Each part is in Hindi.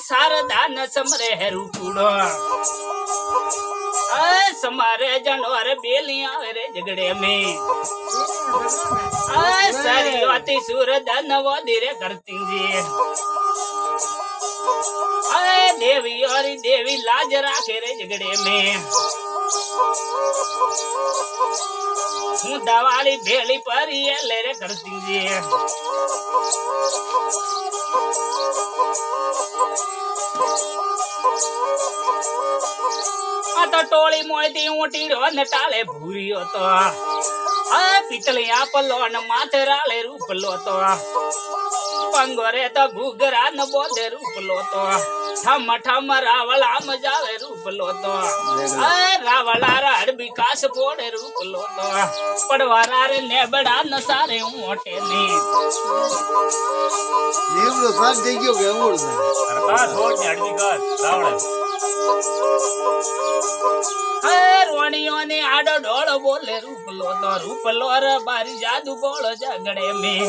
शारदा न समरे है रूपुड़ो समारे जानवर बेलियां रे झगड़े में सरियोती सूरत नवो धीरे करती जी देवी और देवी लाज राखे रे झगड़े में हूँ दवाली भेली पर ये ले रे करती जी तो टोली मोती ऊटी रो न टाले भूरियो तो पितलिया पलो न माथे राले रूप लो तो पंगोरे तो घुघरा न बोधे रूप लो तो ठम ठम रावला मजावे रूप लो तो रावला राड विकास पोड़े रूप लो तो पड़वारा रे ने बड़ा न सारे मोटे ने नीमलो साथ दे गयो के उड़ से अरे बा छोड़ झाड़ विकास रावण रोणियों ने आडो ढोल बोले रूप लो रे बारी जादू बोलो झगड़े में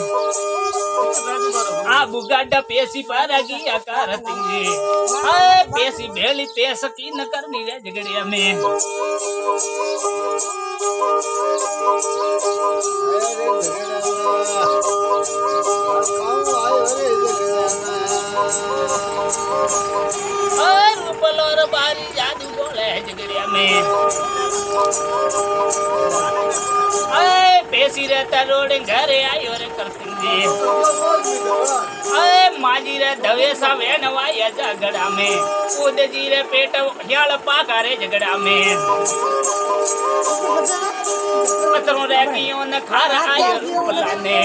आ बुगाडा पेसी पर गिया करती पेसी भेली पेस की न करनी रे झगड़े में रूप लो रे बारी जादू बोले झगड़े में पेसी रहता रोड घरे आयो रे करती माजी रे धवे सा वेन वाया झगड़ा में कूद जी रे पेट ह्याल पाका रे झगड़ा में पत्रों रे कियों न खारा आयो रूप लाने